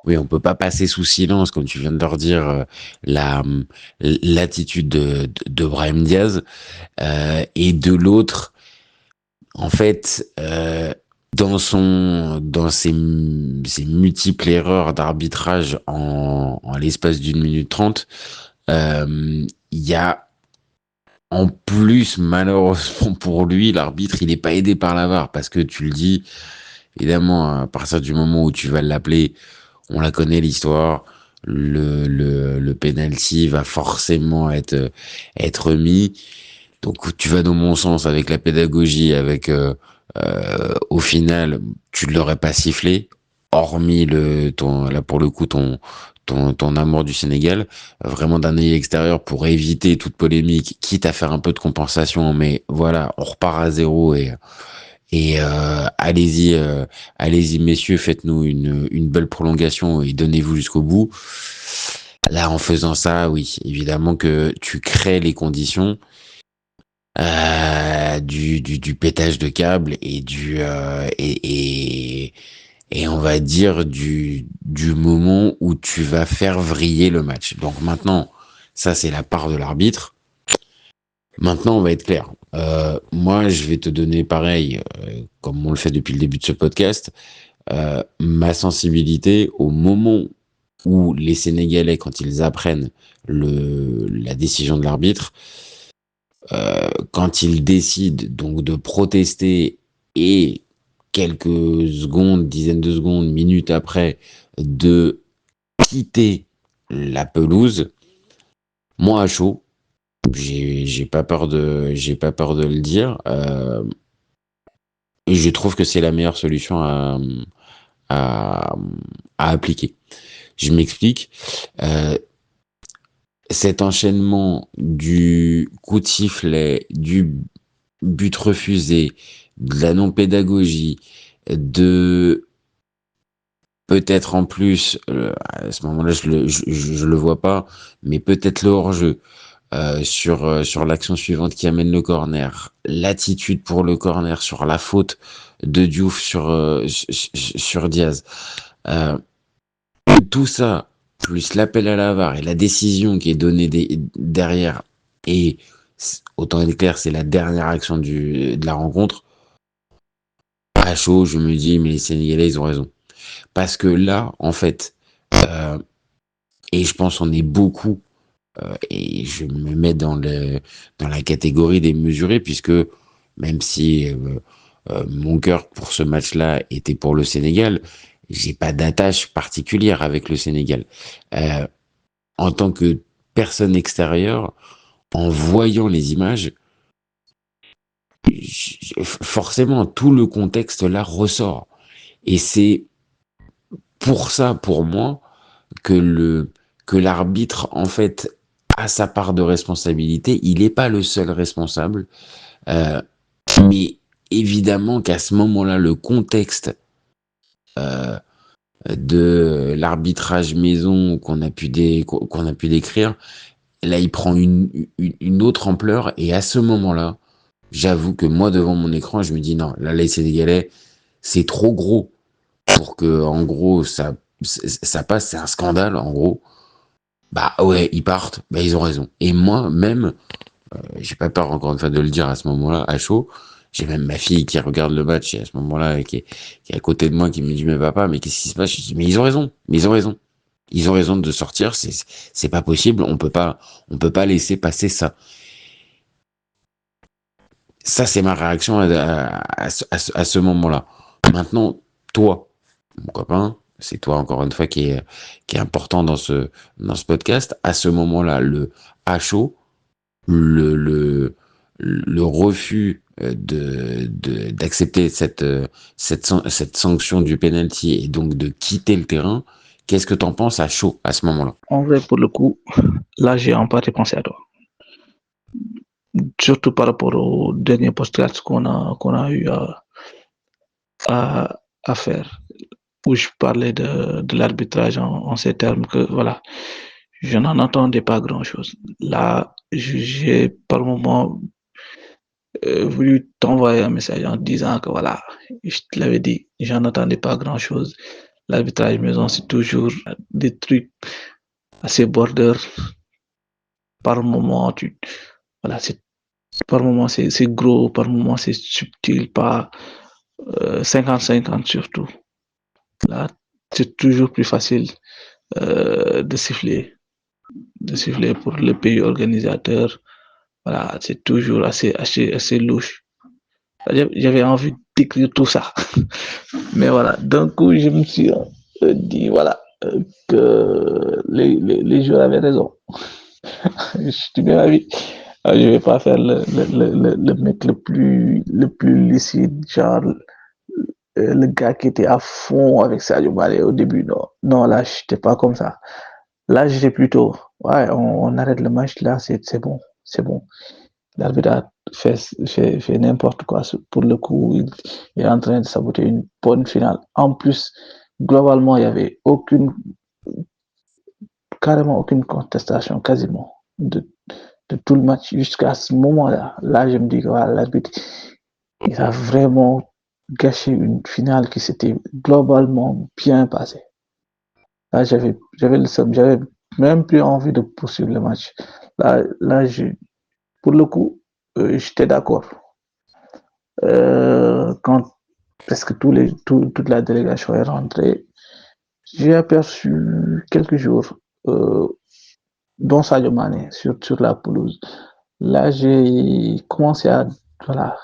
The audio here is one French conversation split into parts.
oui, on peut pas passer sous silence, comme tu viens de leur dire, la, l'attitude de Brahim Diaz, et de l'autre, en fait, dans ses multiples erreurs d'arbitrage en l'espace d'une minute 30, il y a en plus, malheureusement pour lui, l'arbitre, il n'est pas aidé par la VAR, parce que tu le dis, évidemment, à partir du moment où tu vas l'appeler, on la connaît l'histoire. Le penalty va forcément être mis. Donc tu vas dans mon sens avec la pédagogie, avec au final, tu ne l'aurais pas sifflé, hormis là pour le coup ton amour du Sénégal, vraiment d'un œil extérieur pour éviter toute polémique, quitte à faire un peu de compensation, mais voilà, on repart à zéro et allez-y messieurs, faites-nous une belle prolongation et donnez-vous jusqu'au bout. Là, en faisant ça, oui, évidemment que tu crées les conditions du pétage de câble et on va dire du moment où tu vas faire vriller le match. Donc maintenant, ça c'est la part de l'arbitre. Maintenant, on va être clair. Moi, je vais te donner pareil, comme on le fait depuis le début de ce podcast, ma sensibilité au moment où les Sénégalais, quand ils apprennent la décision de l'arbitre, quand ils décident donc de protester et quelques secondes, dizaines de secondes, minutes après, de quitter la pelouse, moi à chaud, j'ai pas peur de le dire. Et je trouve que c'est la meilleure solution à, à appliquer. Je m'explique. Euh, Cet enchaînement du coup de sifflet, du but refusé, de la non-pédagogie, de peut-être en plus, à ce moment-là, je le vois pas, mais peut-être le hors-jeu sur l'action suivante qui amène le corner, l'attitude pour le corner sur la faute de Diouf sur Diaz. Euh, Tout ça, plus l'appel à la VAR et la décision qui est donnée derrière, et autant être clair, c'est la dernière action de la rencontre, à chaud, je me dis, mais les Sénégalais, ils ont raison. Parce que là, en fait, euh, et je pense on est beaucoup, et je me mets dans la catégorie des mesurés, puisque même si mon cœur pour ce match-là était pour le Sénégal, j'ai pas d'attache particulière avec le Sénégal. Euh, En tant que personne extérieure, en voyant les images, forcément tout le contexte là ressort. Et c'est pour ça, pour moi, que que l'arbitre, en fait, a sa part de responsabilité. Il n'est pas le seul responsable, euh, mais évidemment qu'à ce moment-là, le contexte euh, de l'arbitrage maison qu'on a pu décrire, là, il prend une autre ampleur. Et à ce moment-là, j'avoue que moi, devant mon écran, je me dis non, là, les Sénégalais, c'est trop gros pour que, en gros, ça passe. C'est un scandale, en gros. Bah ouais, ils partent, bah ils ont raison. Et moi, même, j'ai pas peur encore une fois de le dire à ce moment-là, à chaud, j'ai même ma fille qui regarde le match et à ce moment-là, qui est à côté de moi, qui me dit, mais papa, mais qu'est-ce qui se passe? Je dis, mais ils ont raison, mais ils ont raison. Ils ont raison de sortir, c'est pas possible, on peut pas laisser passer ça. Ça, c'est ma réaction à ce moment-là. Maintenant, toi, mon copain, c'est toi encore une fois qui est important dans ce podcast. À ce moment-là, le à chaud, le, le, le refus d'accepter cette sanction du penalty et donc de quitter le terrain, qu'est-ce que tu en penses à chaud à ce moment-là? En vrai, pour le coup, là, j'ai en partie pensé à toi. Surtout par rapport au dernier podcast qu'on a eu à faire, où je parlais de l'arbitrage en ces termes que, voilà, je n'en entendais pas grand-chose. Là, j'ai par moment voulu t'envoyer un message en disant que, voilà, je te l'avais dit, j'en entendais pas grand-chose. l'arbitrage maison, c'est toujours des trucs assez border. Par moment, voilà, par moment c'est gros, par moment c'est subtil, pas 50-50 surtout. Là, c'est toujours plus facile de siffler pour le pays organisateur. Voilà, c'est toujours assez louche. J'avais envie d'écrire tout ça. Mais voilà, d'un coup, je me suis dit, voilà, que les joueurs avaient raison. Je suis bien avis. Je vais pas faire le mec le plus lucide, genre le gars qui était à fond avec Sadio Mané au début. Non, non, là, j'étais pas comme ça. Là, j'étais plutôt, ouais, on arrête le match, là, c'est bon, c'est bon. L'arbitre a fait n'importe quoi. Pour le coup, il est en train de saboter une bonne finale. En plus, globalement, il n'y avait carrément aucune contestation, quasiment, de tout le match jusqu'à ce moment-là. Là, je me dis que voilà, l'arbitre, il a vraiment gâché une finale qui s'était globalement bien passée. Là, j'avais même plus envie de poursuivre le match. Là, pour le coup, j'étais d'accord. Quand presque toute la délégation est rentrée, j'ai aperçu quelques jours, dont Sadio Mané sur la pelouse. Là, j'ai commencé à voilà,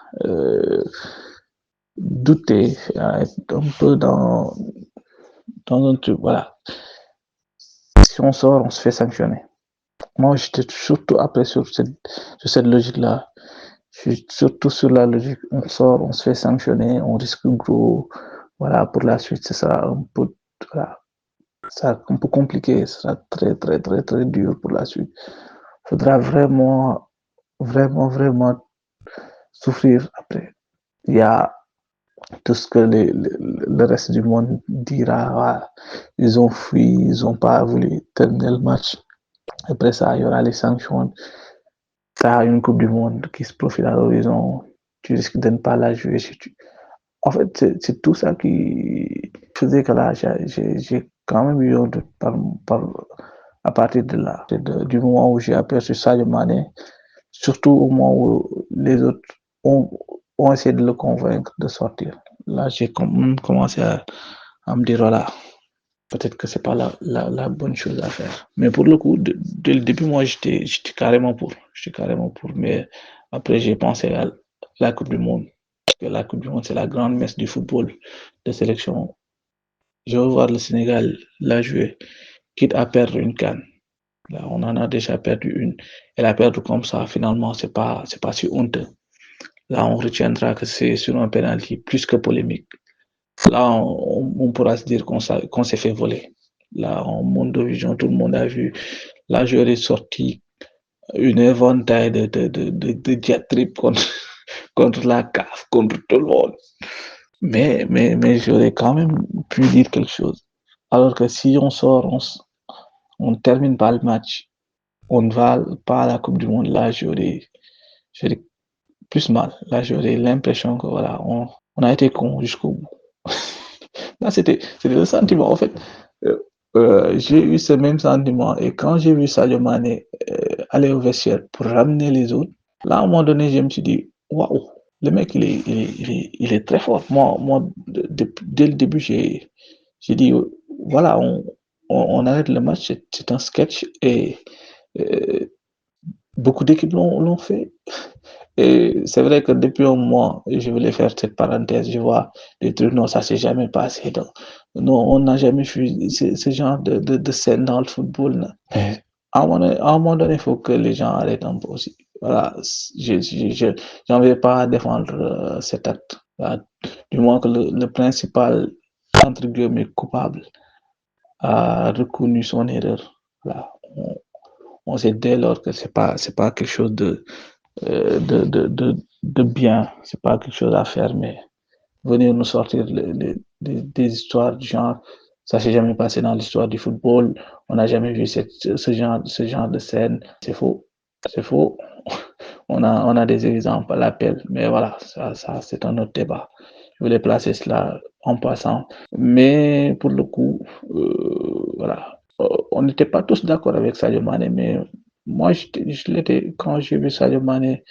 douter, à être un peu dans un truc. Voilà. Si on sort, on se fait sanctionner. Moi, j'étais surtout après sur cette logique-là. Je suis surtout sur la logique, on sort, on se fait sanctionner, on risque gros. Voilà, pour la suite, ce sera un peu, voilà, ça un peu compliqué, ce sera très, très, très, très dur pour la suite. Il faudra vraiment, vraiment, vraiment souffrir après. Il y a tout ce que le reste du monde dira, voilà, ils ont fui, ils n'ont pas voulu terminer le match. Après ça, il y aura les sanctions. Tu as une Coupe du Monde qui se profile à l'horizon, tu risques de ne pas la jouer. En fait, c'est tout ça qui faisait que là, j'ai quand même eu honte à partir de là, du moment où j'ai aperçu Sadio Mané, surtout au moment où les autres ont, ont essayé de le convaincre de sortir. Là, j'ai commencé à me dire, voilà, peut-être que c'est pas la bonne chose à faire. Mais pour le coup, dès le début, moi, j'étais carrément pour. J'étais carrément pour. Mais après, j'ai pensé à la Coupe du Monde. Parce que la Coupe du Monde, c'est la grande messe du football de sélection. Je veux voir le Sénégal la jouer, quitte à perdre une canne. Là, on en a déjà perdu une. Et la perdre comme ça, finalement, c'est pas si honteux. Là, on retiendra que c'est sur un penalty plus que polémique. Là, on pourra se dire qu'on s'est fait voler. Là, en monde de vision, tout le monde a vu. Là, j'aurais sorti une éventail de diatribes contre la CAF, contre tout le monde. Mais j'aurais quand même pu dire quelque chose. Alors que si on sort, on termine pas le match, on ne va pas à la Coupe du Monde, là, j'aurais plus mal. Là, j'aurais l'impression que voilà, on a été con jusqu'au bout. Là, c'était le sentiment. En fait, j'ai eu ce même sentiment. Et quand j'ai vu Sadio Mané aller au vestiaire pour ramener les autres, là, à un moment donné, je me suis dit, waouh, le mec, il est très fort. Moi dès le début, j'ai dit, voilà, on arrête le match, c'est un sketch. Et beaucoup d'équipes l'ont fait. Et c'est vrai que depuis un mois, je voulais faire cette parenthèse, je vois des trucs, non, ça s'est jamais passé. Donc, non, on n'a jamais vu ce genre de scène dans le football. À un moment donné, il faut que les gens arrêtent un peu aussi. Voilà, j'en vais pas défendre cet acte. Voilà, du moins que le principal, entre guillemets, coupable a reconnu son erreur. Voilà, on sait dès lors que c'est pas quelque chose de bien, c'est pas quelque chose à faire, mais venir nous sortir des histoires du genre, ça s'est jamais passé dans l'histoire du football, on n'a jamais vu ce genre de scène, c'est faux, c'est faux. On a des exemples à l'appel, mais voilà, ça c'est un autre débat. je voulais placer cela en passant. Mais pour le coup, voilà, on n'était pas tous d'accord avec Sadio Mané, mais moi, je l'étais quand j'ai vu Sadio Mané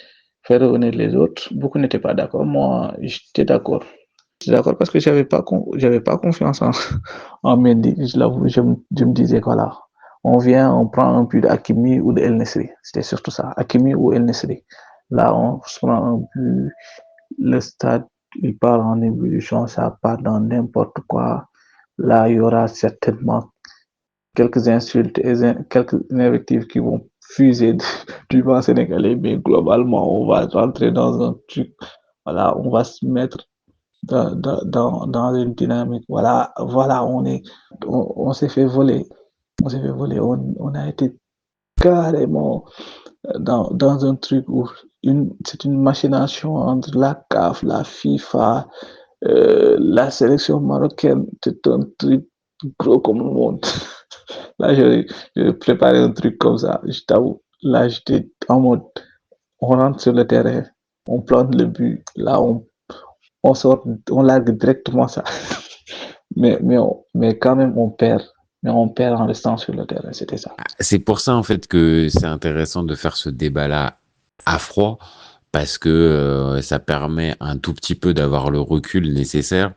faire revenir les autres, beaucoup n'étaient pas d'accord. Moi, j'étais d'accord. J'étais d'accord parce que j'avais pas confiance en Mendy. Je l'avoue, je me disais, voilà, on vient, on prend un but d'Hakimi ou de El Nesri. C'était surtout ça, Hakimi ou El Nesri. Là, on se prend un but, le stade, il part en ébullition, ça part dans n'importe quoi. Là, il y aura certainement quelques insultes et quelques invectives qui vont fuser du vent sénégalais, mais globalement, on va rentrer dans un truc. Voilà, on va se mettre dans une dynamique. Voilà, voilà, on s'est fait voler. On s'est fait voler. On a été carrément dans un truc où c'est une machination entre la CAF, la FIFA, la sélection marocaine. C'est un truc gros comme le monde. Là, j'ai préparé un truc comme ça. Je t'avoue. Là, j'étais en mode, on rentre sur le terrain, on plante le but. Là, on sort, on largue directement ça. Mais quand même, on perd. Mais on perd en restant sur le terrain, c'était ça. C'est pour ça, en fait, que c'est intéressant de faire ce débat-là à froid, parce que ça permet un tout petit peu d'avoir le recul nécessaire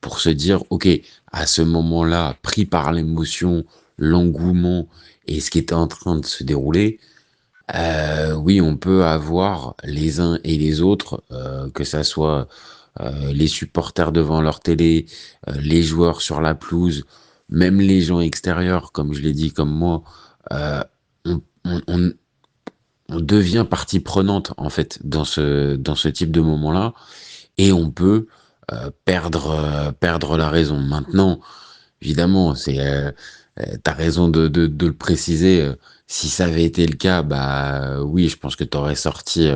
pour se dire, OK, à ce moment-là, pris par l'émotion, l'engouement et ce qui était en train de se dérouler, oui, on peut avoir les uns et les autres, que ça soit les supporters devant leur télé, les joueurs sur la pelouse, même les gens extérieurs, comme je l'ai dit, comme moi, euh, on, on- on- on devient partie prenante en fait dans ce type de moment-là, et on peut perdre la raison. Maintenant, évidemment, t'as raison de le préciser. Si ça avait été le cas, bah oui, je pense que t'aurais sorti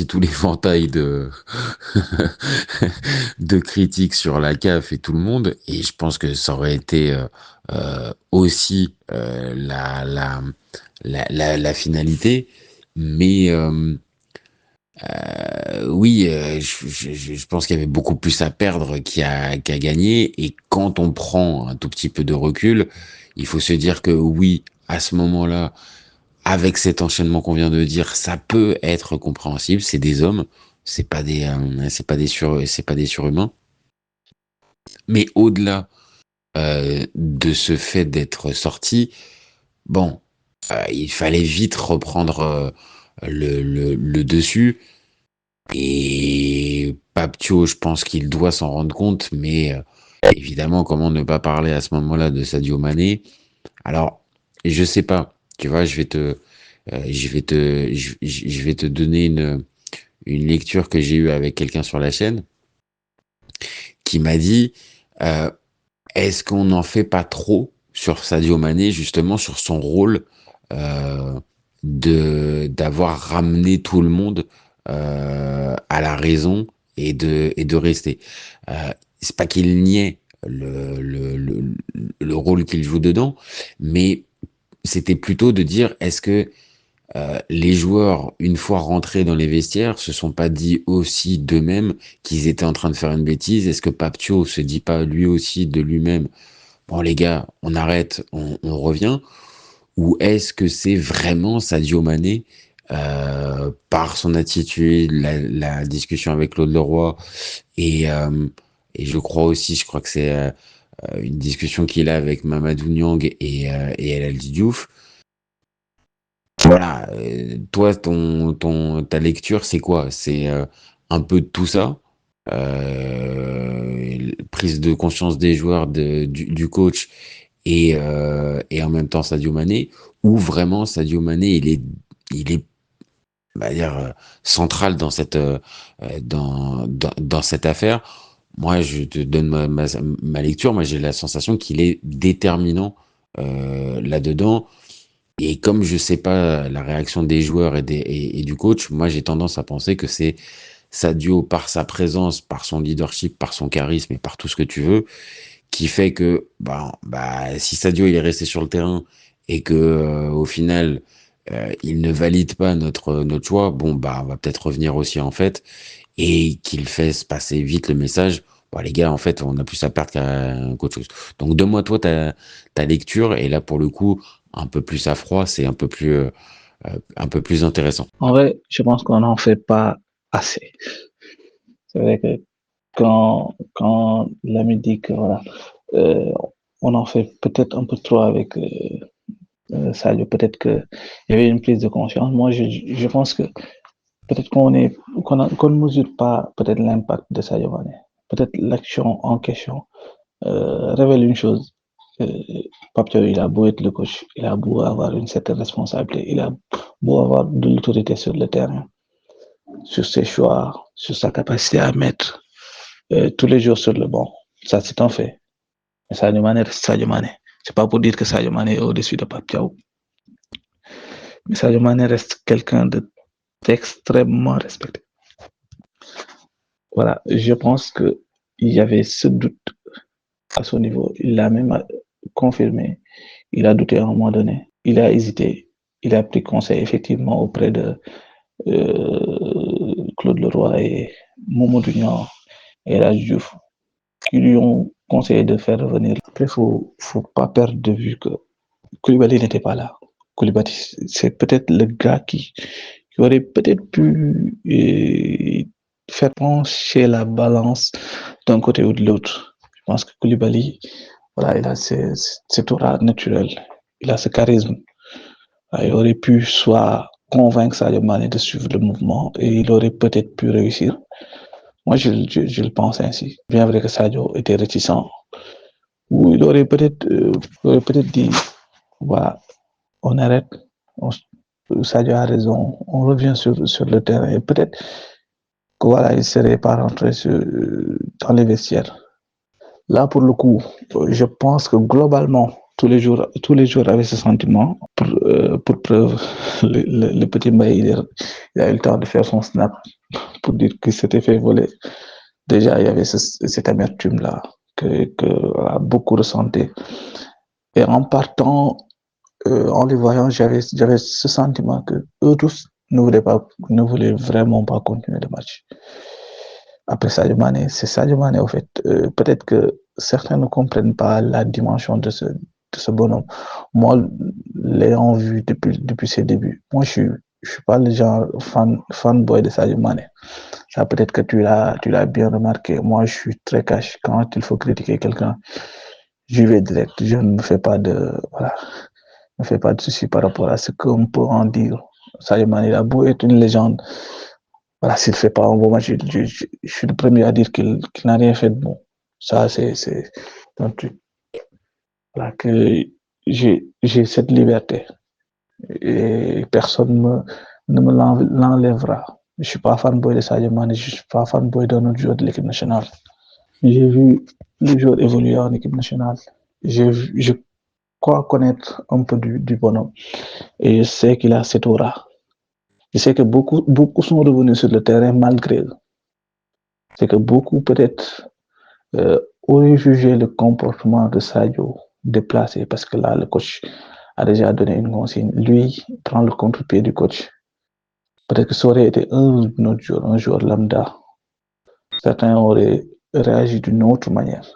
tous l'éventail de de critiques sur la CAF et tout le monde, et je pense que ça aurait été aussi la finalité. Mais oui, je pense qu'il y avait beaucoup plus à perdre qu'à gagner. Et quand on prend un tout petit peu de recul, il faut se dire que oui, à ce moment-là, avec cet enchaînement qu'on vient de dire, ça peut être compréhensible. C'est des hommes, c'est pas des surhumains. Mais au-delà de ce fait d'être sorti, bon, il fallait vite reprendre le dessus. Et Papio, je pense qu'il doit s'en rendre compte, mais évidemment, comment ne pas parler à ce moment-là de Sadio Mané? Alors, je sais pas, tu vois, je vais te donner une lecture que j'ai eue avec quelqu'un sur la chaîne qui m'a dit, euh, est-ce qu'on n'en fait pas trop sur Sadio Mané, justement, sur son rôle euh, d'avoir ramené tout le monde à la raison et de rester. C'est pas qu'il niait le rôle qu'il joue dedans, mais c'était plutôt de dire est-ce que les joueurs, une fois rentrés dans les vestiaires, se sont pas dit aussi d'eux-mêmes qu'ils étaient en train de faire une bêtise? Est-ce que Papio se dit pas lui aussi de lui-même, bon les gars, on arrête, on revient? Ou est-ce que c'est vraiment Sadio Mané, par son attitude, la discussion avec Claude Leroy, et, euh, et je crois aussi, je crois que c'est une discussion qu'il a avec Mamadou Niang et El Hadji Diouf. Voilà, toi, ta lecture, c'est quoi? C'est un peu de tout ça, prise de conscience des joueurs, du coach, et en même temps Sadio Mané, ou vraiment Sadio Mané, il est, on va dire, central dans dans cette affaire. Moi, je te donne ma lecture. Moi, j'ai la sensation qu'il est déterminant là-dedans. Et comme je sais pas la réaction des joueurs et du coach, moi j'ai tendance à penser que c'est Sadio, par sa présence, par son leadership, par son charisme et par tout ce que tu veux, qui fait que si Sadio il est resté sur le terrain et que au final il ne valide pas notre choix, bon bah on va peut-être revenir aussi en fait. et qu'il fasse passer vite le message. Bon, les gars, en fait, on a plus à perdre qu'autre chose. Donc, donne-moi toi ta lecture, et là, pour le coup, un peu plus à froid, c'est un peu plus intéressant. En vrai, je pense qu'on n'en fait pas assez. C'est vrai que quand l'ami dit que voilà, euh, on en fait peut-être un peu trop avec Sadio, peut-être qu'il y avait une prise de conscience. Moi, je pense que peut-être qu'on ne mesure pas peut-être l'impact de Sadio Mané. Peut-être l'action en question révèle une chose. Euh, Pape Thiaw, il a beau être le coach, il a beau avoir une certaine responsabilité, il a beau avoir de l'autorité sur le terrain, sur ses choix, sur sa capacité à mettre tous les jours sur le banc. Ça, c'est un fait. Mais Sadio Mané reste Sadio Mané. C'est pas pour dire que Sadio Mané est au-dessus de Pape Thiaw. Mais Sadio Mané reste quelqu'un d'extrêmement respecté. Voilà, je pense qu'il y avait ce doute à son niveau. Il l'a même confirmé. Il a douté à un moment donné. Il a hésité. Il a pris conseil effectivement auprès de Claude Leroy et Mamadou Niang et Raj Diouf, qui lui ont conseillé de faire revenir. Après, faut pas perdre de vue que Koulibaly n'était pas là. Koulibaly, c'est peut-être le gars qui aurait peut-être pu faire pencher la balance d'un côté ou de l'autre. Je pense que Koulibaly, voilà, il a cette aura naturelle, il a ce charisme. Il aurait pu soit convaincre Sadio Mané de suivre le mouvement et il aurait peut-être pu réussir. Moi, je le pense ainsi. Bien vrai que Sadio était réticent, ou il aurait peut-être dit, voilà, on arrête, Sadio a raison, on revient sur le terrain. Et peut-être que voilà, il ne serait pas rentré dans les vestiaires. Là, pour le coup, je pense que globalement, tous les jours avaient ce sentiment. Pour preuve, le petit Mbaye, il a eu le temps de faire son snap pour dire qu'il s'était fait voler. Déjà, il y avait cette amertume-là que voilà, beaucoup ressentaient. Et en partant, en les voyant, j'avais ce sentiment que eux tous ne voulaient vraiment pas continuer le match. Après Sadio Mané, c'est Sadio Mané, au fait. Peut-être que certains ne comprennent pas la dimension de ce bonhomme. Moi, l'ayant vu depuis ses débuts, moi, je suis pas le genre fanboy de Sadio Mané. Ça, peut-être que tu l'as bien remarqué. Moi, je suis très cash. Quand il faut critiquer quelqu'un, j'y vais direct. Je ne me fais pas voilà, ne fais pas de soucis par rapport à ce qu'on peut en dire. Sadio Mané, il a beau être une légende. Voilà, s'il ne fait pas un bon match, je suis le premier à dire qu'il n'a rien fait de bon. Ça, c'est un truc. Voilà, que j'ai cette liberté et personne ne me l'enlèvera. Je ne suis pas fanboy de Sadio Mané, je ne suis pas fanboy d'un autre joueur de l'équipe nationale. J'ai vu le joueur évoluer en équipe nationale. Je crois connaître un peu du bonhomme. Et je sais qu'il a cette aura. Je sais que beaucoup sont revenus sur le terrain malgré eux. C'est que beaucoup, peut-être, auraient jugé le comportement de Sadio déplacé parce que là, le coach a déjà donné une consigne. Lui prend le contre-pied du coach. Peut-être que ça aurait été un joueur lambda. Certains auraient réagi d'une autre manière.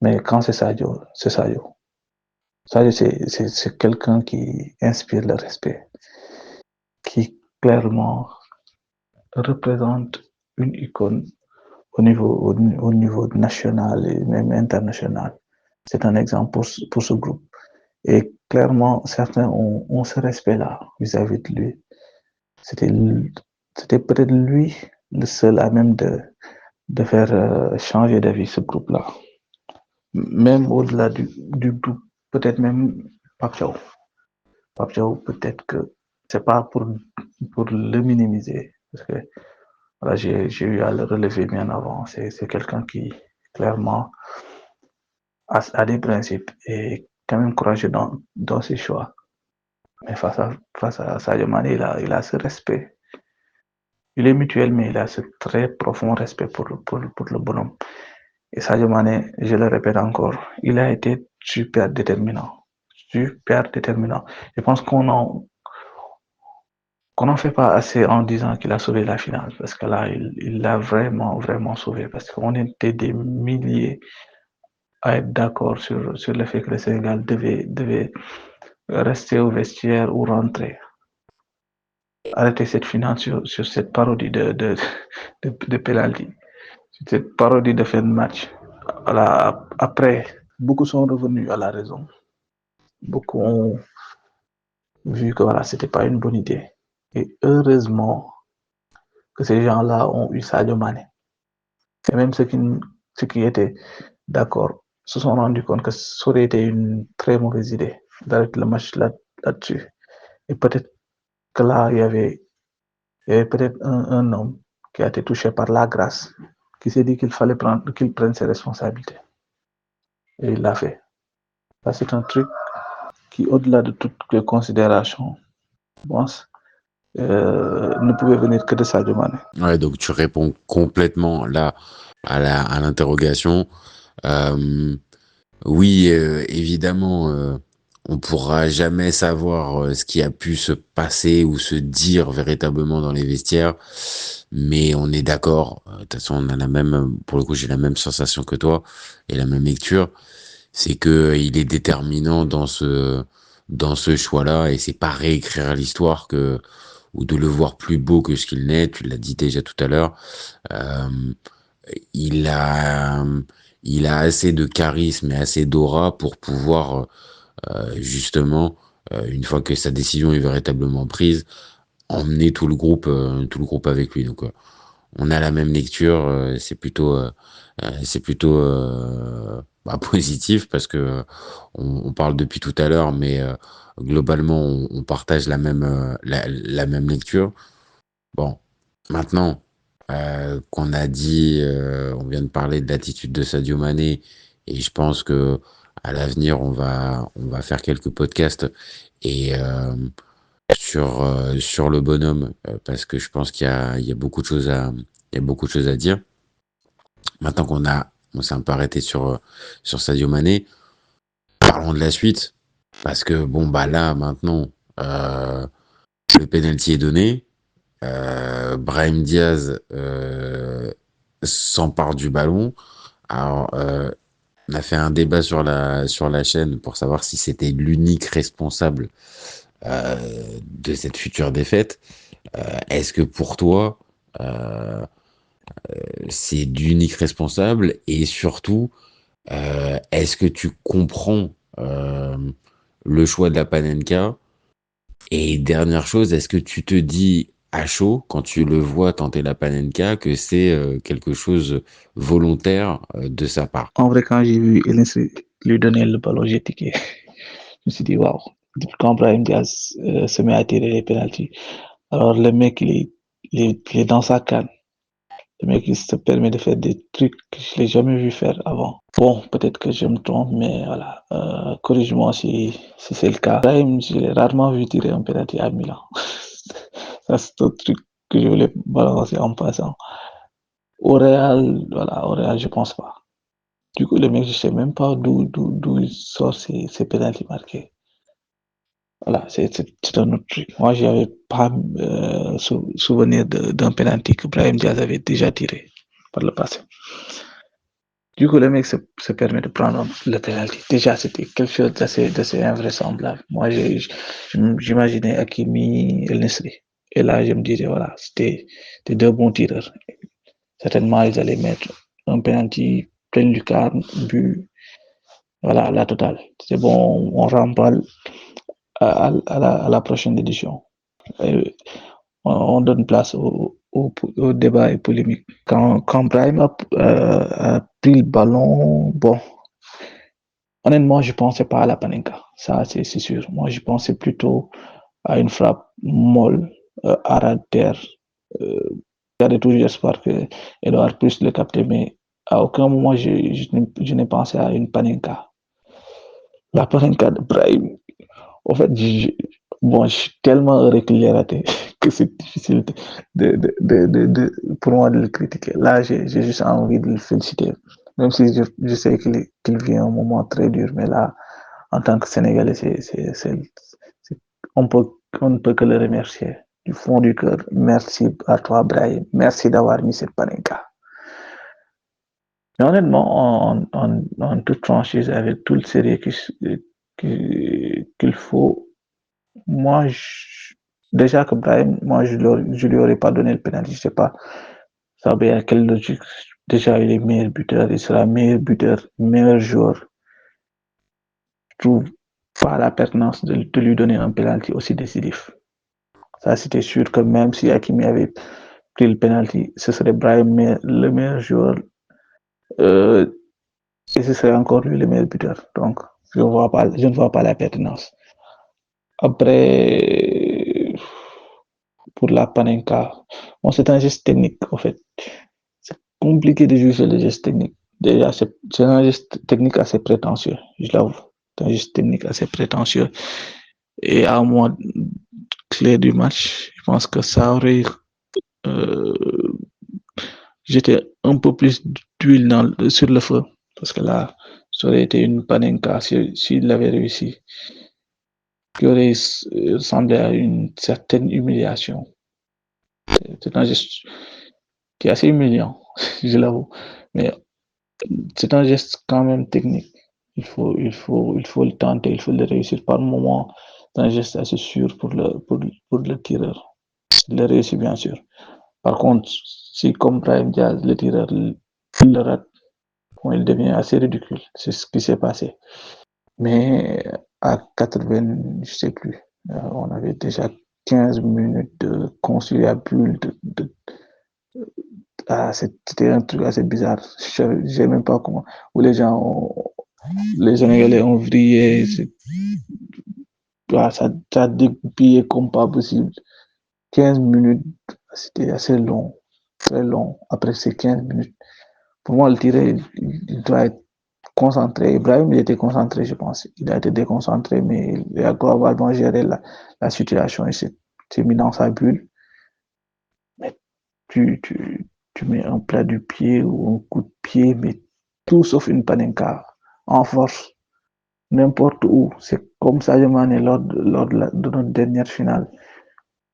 Mais quand c'est Sadio, c'est Sadio. Sadio, c'est quelqu'un qui inspire le respect, qui clairement représente une icône au niveau national et même international. C'est un exemple pour ce groupe. Et clairement, certains ont ce respect-là vis-à-vis de lui. C'était peut-être lui le seul à même de faire changer d'avis ce groupe-là. Même au-delà du groupe, peut-être même Pape Thiaw. Pape Thiaw, peut-être que c'est pas pour le minimiser, parce que voilà, j'ai eu à le relever bien avant. C'est quelqu'un qui, clairement, a des principes et quand même courageux dans ses choix. Mais face à Sadio Mané, il a ce respect. Il est mutuel, mais il a ce très profond respect pour le bonhomme. Et Sadio Mané, je le répète encore, il a été super déterminant. Super déterminant. Je pense qu'on n'en fait pas assez en disant qu'il a sauvé la finale, parce que là, il l'a vraiment, vraiment sauvé, parce qu'on était des milliers à être d'accord sur le fait que le Sénégal devait rester au vestiaire ou rentrer. Arrêter cette finale sur cette parodie de penalty, cette parodie de fin de match. Voilà, après, beaucoup sont revenus à la raison. Beaucoup ont vu que voilà, c'était pas une bonne idée. Et heureusement que ces gens-là ont eu Sadio Mané. Et même ceux qui étaient d'accord se sont rendus compte que ça aurait été une très mauvaise idée d'arrêter le match là-dessus. Et peut-être que là, il y avait peut-être un homme qui a été touché par la grâce, qui s'est dit qu'il prenne ses responsabilités. Et il l'a fait. Ça, c'est un truc qui, au-delà de toutes les considérations, je pense, ne pouvait venir que de Sadio Mané. Ouais, donc tu réponds complètement là à l'interrogation. Oui, évidemment, on pourra jamais savoir ce qui a pu se passer ou se dire véritablement dans les vestiaires, mais on est d'accord. De toute façon, on a la même, pour le coup, j'ai la même sensation que toi et la même lecture. C'est que il est déterminant dans ce choix-là, et c'est pas réécrire l'histoire que ou de le voir plus beau que ce qu'il n'est. Tu l'as dit déjà tout à l'heure. Euh, il a il a assez de charisme et assez d'aura pour pouvoir justement, une fois que sa décision est véritablement prise, emmener tout le groupe avec lui. Donc on a la même lecture, c'est plutôt positif, parce que on parle depuis tout à l'heure, mais globalement on partage la même lecture. Bon, maintenant qu'on a dit, on vient de parler de l'attitude de Sadio Mané, et je pense que à l'avenir on va faire quelques podcasts et sur le bonhomme, parce que je pense il y a beaucoup de choses il y a beaucoup de choses à dire. Maintenant on s'est un peu arrêté sur Sadio Mané, parlons de la suite, parce que bon bah là maintenant euh, le penalty est donné. Brahim Diaz s'empare du ballon. Alors, on a fait un débat sur la chaîne pour savoir si c'était l'unique responsable de cette future défaite. Est-ce que pour toi, euh, c'est l'unique responsable? Et surtout, est-ce que tu comprends le choix de la Panenka? Et dernière chose, est-ce que tu te dis à chaud, quand tu le vois tenter la Panenka, que c'est quelque chose volontaire de sa part? En vrai, quand j'ai vu Enes lui donner le ballon, j'ai tiqué. Je me suis dit, waouh, quand Brahim Diaz se met à tirer les pénaltys, alors le mec, il est dans sa canne. Le mec, il se permet de faire des trucs que je l'ai jamais vu faire avant. Bon, peut-être que je me trompe, mais voilà, corrige-moi si c'est le cas. Brahim, je l'ai rarement vu tirer un pénalty à Milan. Ça, c'est un truc que je voulais balancer en passant. Au Real, je pense pas. Du coup, le mec, je sais même pas d'où il sort ses pénaltys marqués. Voilà, c'est un autre truc. Moi, j'avais pas souvenir d'un penalty que Brahim Diaz avait déjà tiré par le passé. Du coup, le mec se permet de prendre le penalty. Déjà, c'était quelque chose d'assez invraisemblable. Moi, j'imaginais Hakimi et El Nesri. Et là, je me disais, voilà, c'était deux bons tireurs. Certainement, ils allaient mettre un penalty plein lucarne, but, voilà, la totale. C'est bon, on remballe à la prochaine édition. Et on donne place au débat et polémique. Quand Brahim a pris le ballon, bon, honnêtement, je pensais pas à la Panenka. Ça, c'est sûr. Moi, je pensais plutôt à une frappe molle, à ras de terre. J'avais toujours espoir que Edouard puisse le capter, mais à aucun moment je n'ai pensé à une Panenka. La Panenka de Brahim, en fait, bon, je suis tellement heureux qu'il l'ait raté que c'est difficile pour moi de le critiquer. Là, j'ai juste envie de le féliciter. Même si je sais qu'il vit un moment très dur, mais là, en tant que Sénégalais, on ne peut que le remercier. du fond du cœur, merci à toi, Brahim. Merci d'avoir mis cette panenka. Mais honnêtement, en toute franchise, avec tout le sérieux qu'il faut, moi, déjà que Brahim, moi, je lui aurais pas donné le pénalty. Je sais pas, ça veut dire quelle logique. Déjà, il est meilleur buteur, il sera meilleur buteur, meilleur joueur. Je trouve pas la pertinence de lui donner un penalty aussi décisif. Ça, c'était sûr que même si Hakimi avait pris le penalty, ce serait Brahim le meilleur joueur et ce serait encore lui le meilleur buteur. Donc, je ne vois pas la pertinence. Après, pour la Panenka, bon, c'est un geste technique, en fait. C'est compliqué de juger le geste technique. Déjà, c'est un geste technique assez prétentieux, je l'avoue. C'est un geste technique assez prétentieux. Et à moi, clé du match, je pense que ça aurait jeté un peu plus d'huile sur le feu. Parce que là, ça aurait été une Panenka s'il l'avait réussi, qui aurait semblé à une certaine humiliation. C'est un geste qui est assez humiliant, je l'avoue. Mais c'est un geste quand même technique. Il faut le tenter, il faut le réussir par moment. C'est un geste assez sûr pour le tireur. Il le réussit bien sûr. Par contre, si comme Brahim Diaz, le tireur, il le rate, bon, il devient assez ridicule. C'est ce qui s'est passé. Mais à 80, je sais plus, on avait déjà 15 minutes de conciliabule, c'était un truc assez bizarre. Je sais même pas comment, où les Sénégalais ont vrillé, ça a dégoupillé comme pas possible. 15 minutes, c'était assez long, très long. Après ces 15 minutes, pour moi, le tiré, il doit être concentré. Ibrahim, il était concentré, je pense. Il a été déconcentré, mais il a globalement géré la situation. Il s'est mis dans sa bulle. Mais tu mets un plat du pied ou un coup de pied, mais tout sauf une panenka en force, n'importe où. C'est comme ça, je m'en ai lors de notre dernière finale.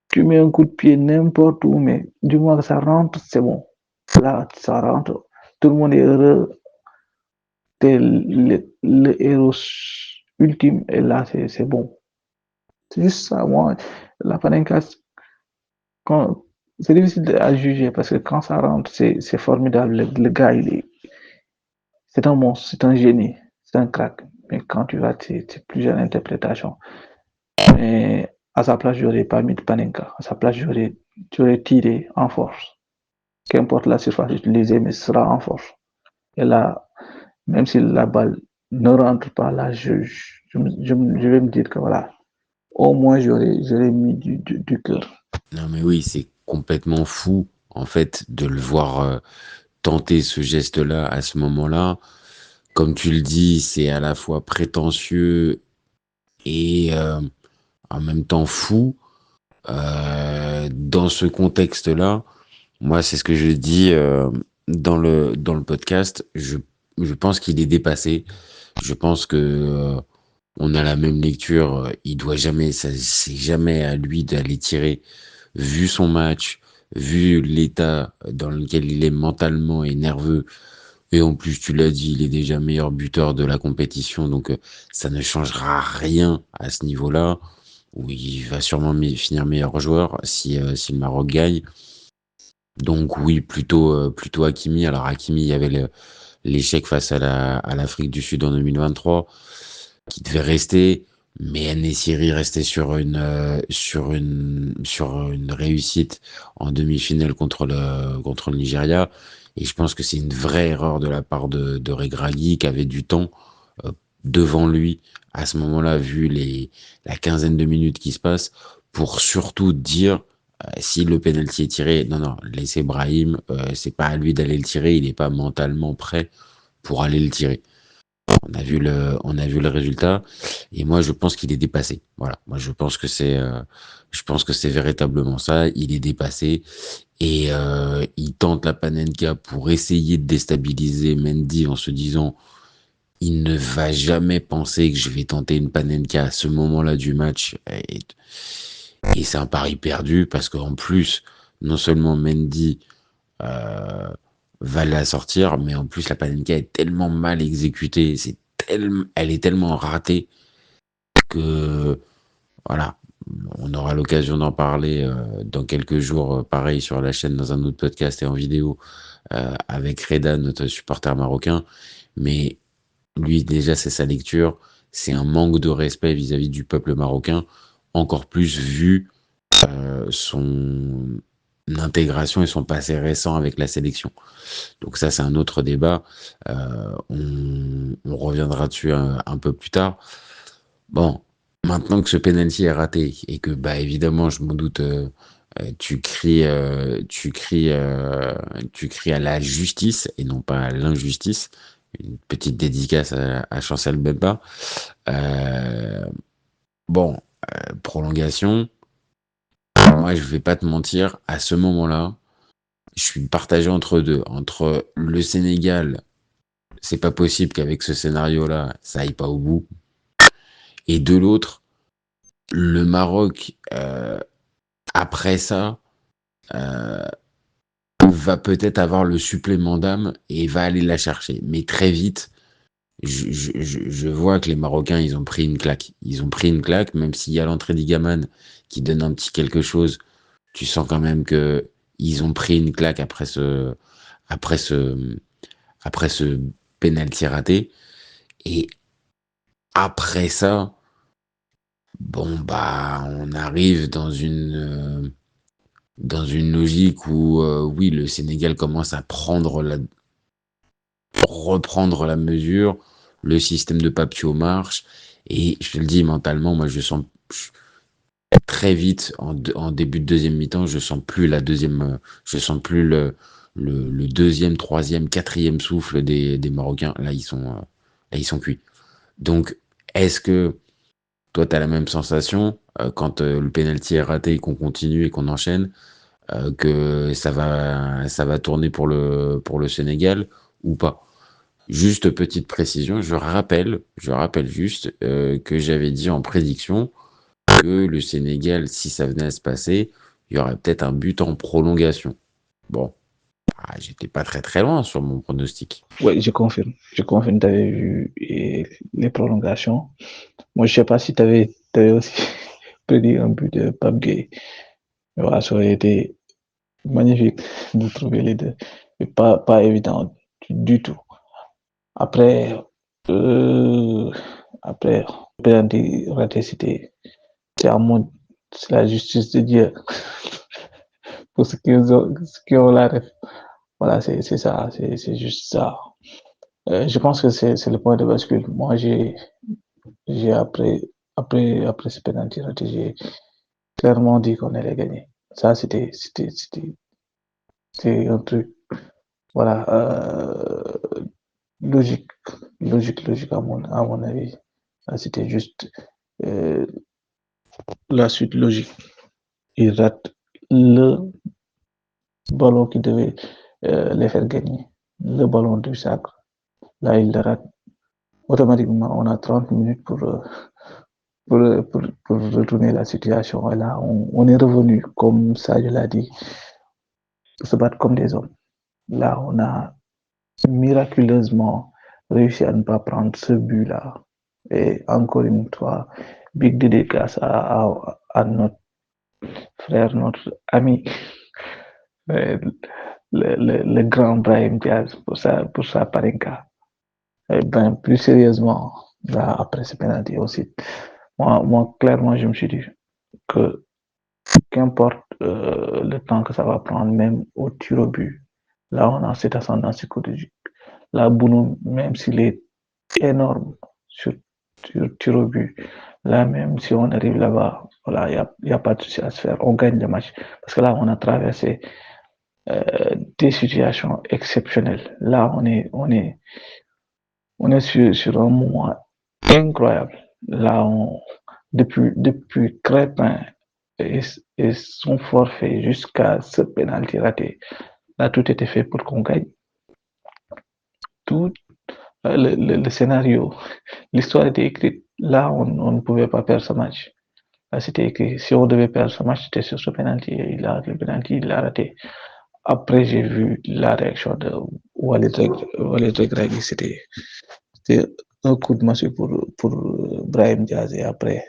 Tu mets un coup de pied n'importe où, mais du moins que ça rentre, c'est bon. Là, ça rentre. Tout le monde est heureux. T'es le héros ultime, et là, c'est bon. C'est juste ça, moi. La panenka, c'est difficile à juger parce que quand ça rentre, c'est formidable. Le gars, c'est un monstre, c'est un génie, c'est un crack. Mais quand tu vas, c'est plusieurs interprétations. Mais à sa place, j'aurais pas mis de panenka. À sa place, j'aurais tiré en force. Qu'importe la surface utilisée, mais ce sera en force. Et là, même si la balle ne rentre pas, là, je vais me dire que voilà, au moins j'aurais mis du cœur. Non, mais oui, c'est complètement fou, en fait, de le voir tenter ce geste-là à ce moment-là. Comme tu le dis, c'est à la fois prétentieux et en même temps fou. Dans ce contexte-là, moi, c'est ce que je dis dans le podcast. Je pense qu'il est dépassé. Je pense que on a la même lecture. Il doit jamais, c'est jamais à lui d'aller tirer. Vu son match, vu l'état dans lequel il est mentalement et nerveux, et en plus, tu l'as dit, il est déjà meilleur buteur de la compétition, donc ça ne changera rien à ce niveau-là, où il va sûrement finir meilleur joueur si le Maroc gagne. Donc oui, plutôt Hakimi. Alors Hakimi, il y avait l'échec face à l'Afrique du Sud en 2023, qui devait rester, mais En-Nesyri restait sur une réussite en demi-finale contre le Nigeria. Et je pense que c'est une vraie erreur de la part de Regragui, qui avait du temps euh, devant lui à ce moment-là, vu la quinzaine de minutes qui se passent, pour surtout dire si le penalty est tiré, non, laissez Brahim, c'est pas à lui d'aller le tirer, il n'est pas mentalement prêt pour aller le tirer. On a vu le résultat, et moi je pense qu'il est dépassé. Voilà, moi je pense que c'est véritablement ça. Il est dépassé et il tente la panenka pour essayer de déstabiliser Mendy en se disant il ne va jamais penser que je vais tenter une panenka à ce moment-là du match. Et c'est un pari perdu parce qu'en plus, non seulement Mendy va la sortir, mais en plus la Panenka est tellement mal exécutée, elle est tellement ratée que voilà, on aura l'occasion d'en parler dans quelques jours, pareil sur la chaîne, dans un autre podcast et en vidéo, avec Reda, notre supporter marocain. Mais lui, déjà, c'est sa lecture. C'est un manque de respect vis-à-vis du peuple marocain, encore plus vu son intégration et son passé récent avec la sélection. Donc ça, c'est un autre débat. On reviendra dessus un peu plus tard. Bon, maintenant que ce penalty est raté et que, bah, évidemment, je m'en doute, tu cries à la justice et non pas à l'injustice. Une petite dédicace à Chancel Mbemba. Euh, bon, prolongation. Moi, je vais pas te mentir, à ce moment-là, je suis partagé entre deux. Entre le Sénégal, c'est pas possible qu'avec ce scénario-là, ça aille pas au bout. Et de l'autre, le Maroc, après ça, euh, va peut-être avoir le supplément d'âme et va aller la chercher. Mais très vite, je vois que les Marocains, ils ont pris une claque. Ils ont pris une claque, même s'il y a l'entrée d'Igaman qui donne un petit quelque chose. Tu sens quand même que ils ont pris une claque après ce, après ce penalty raté. Et après ça, bon, bah, on arrive dans une logique où, oui, le Sénégal commence à reprendre la mesure, le système de Papio marche, et je te le dis, mentalement, moi, très vite, en début de deuxième mi-temps, je sens plus je sens plus le deuxième, troisième, quatrième souffle des Marocains. Là, ils sont cuits. Donc, est-ce que toi, tu as la même sensation quand le penalty est raté et qu'on continue et qu'on enchaîne, que ça va tourner pour le Sénégal ou pas? Juste petite précision, je rappelle juste que j'avais dit en prédiction que le Sénégal, si ça venait à se passer, il y aurait peut-être un but en prolongation. Bon, j'étais pas très très loin sur mon pronostic. Oui, je confirme. Je confirme, tu avais vu les prolongations. Moi, je sais pas si tu avais aussi prédit un but de Pape Gueye. Mais voilà, ça aurait été magnifique de trouver les deux. Mais pas évident du tout. Après, euh, après, penalty raté, c'est à moi, c'est la justice de Dieu pour ceux qui ont la ref. Voilà, c'est ça, c'est juste ça. Je pense que c'est le point de bascule. Moi, j'ai après ce penalty raté, j'ai clairement dit qu'on allait gagner. Ça, c'était un truc, voilà, logique, logique à mon avis. Ça, c'était juste euh, la suite logique. Il rate le ballon qui devait les faire gagner, le ballon du sacre. Là, il le rate. Automatiquement, on a 30 minutes pour retourner la situation. Et là, on est revenu, comme ça, je l'ai dit, se battre comme des hommes. Là, on a miraculeusement réussi à ne pas prendre ce but-là. Et encore une fois, big dédicace à notre frère, notre ami, le, le grand Brahim Diaz pour sa parenka. Et ben, plus sérieusement, là, après ce penalty aussi, moi, clairement, je me suis dit que qu'importe le temps que ça va prendre, même au tir au but, là, on a cette ascendance psychologique. Là, Bounou, même s'il est énorme sur tir au but, là, même si on arrive là-bas, voilà, il y a pas de souci à se faire. On gagne le match. Parce que là, on a traversé des situations exceptionnelles. Là, on est sur un moment incroyable. Là, depuis Crépin et, et son forfait jusqu'à ce penalty raté, là, tout était fait pour qu'on gagne. Tout le scénario, l'histoire était écrite. Là, on ne pouvait pas perdre ce match. Là, c'était que si on devait perdre ce match, c'était sur ce penalty. Le penalty, il l'a raté. Après, j'ai vu la réaction de Walid Regragui. C'était un coup de massue pour Brahim Diaz. Et après,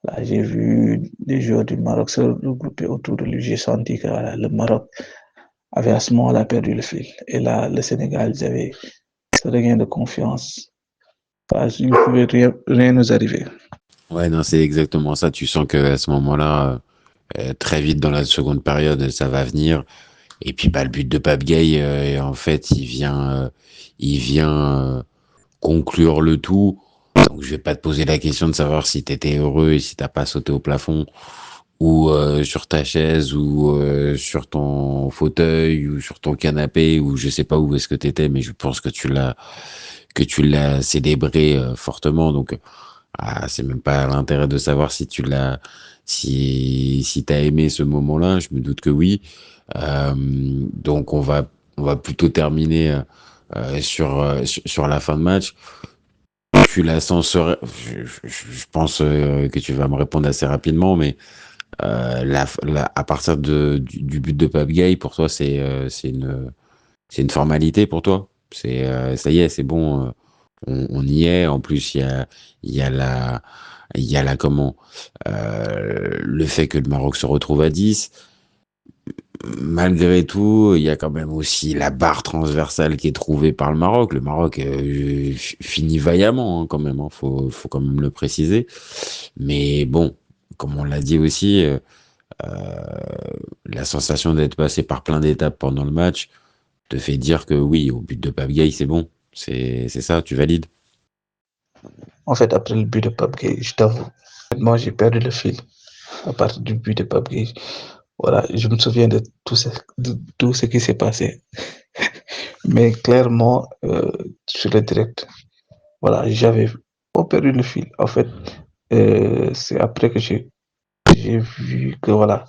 là, j'ai vu les joueurs du Maroc se regrouper autour de lui. J'ai senti que voilà, le Maroc avait à ce moment-là perdu le fil. Et là, le Sénégal, ils avaient ce regain de confiance. Il ne pouvait rien nous arriver. Ouais, non, c'est exactement ça. Tu sens que à ce moment-là, très vite dans la seconde période, ça va venir. Et puis, bah, le but de Pape Gueye, en fait, il vient conclure le tout. Donc, je vais pas te poser la question de savoir si t'étais heureux et si t'as pas sauté au plafond ou sur ta chaise ou sur ton fauteuil ou sur ton canapé ou je sais pas où est-ce que t'étais, mais je pense que tu l'as célébré fortement. Donc, c'est même pas l'intérêt de savoir si t'as aimé ce moment-là. Je me doute que oui. Donc on va plutôt terminer sur la fin de match. Tu la sens je pense que tu vas me répondre assez rapidement, mais à partir du but de Pape Gueye, pour toi, c'est une formalité pour toi. Ça y est, c'est bon, on y est. En plus, il y a la, il y a la comment, le fait que le Maroc se retrouve à 10. Malgré tout, il y a quand même aussi la barre transversale qui est trouvée par le Maroc. Le Maroc finit vaillamment, hein, quand même, hein, faut quand même le préciser. Mais bon, comme on l'a dit aussi, la sensation d'être passé par plein d'étapes pendant le match te fait dire que oui, au but de Pape Gueye, c'est bon. C'est ça, tu valides? En fait, après le but de Pape Gueye, je t'avoue, moi, j'ai perdu le fil à partir du but de Pape Gueye. Voilà, je me souviens de tout ce qui s'est passé. Mais clairement, sur le direct, voilà, j'avais pas perdu le fil. En fait, c'est après que j'ai vu que voilà,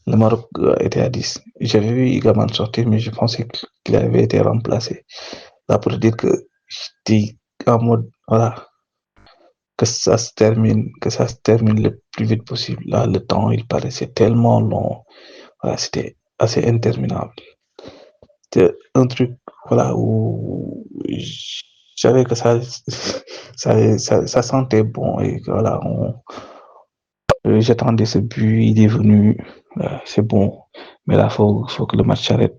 le Maroc était à 10. J'avais vu Igaman sortir, mais je pensais qu'il avait été remplacé. Là, pour dire que j'étais en mode, voilà, que ça se termine le plus vite possible. Là, le temps, il paraissait tellement long. Voilà, c'était assez interminable. C'était un truc, voilà, où je savais que ça sentait bon et que, voilà, j'attendais ce but, il est venu, c'est bon. Mais là, faut que le match s'arrête.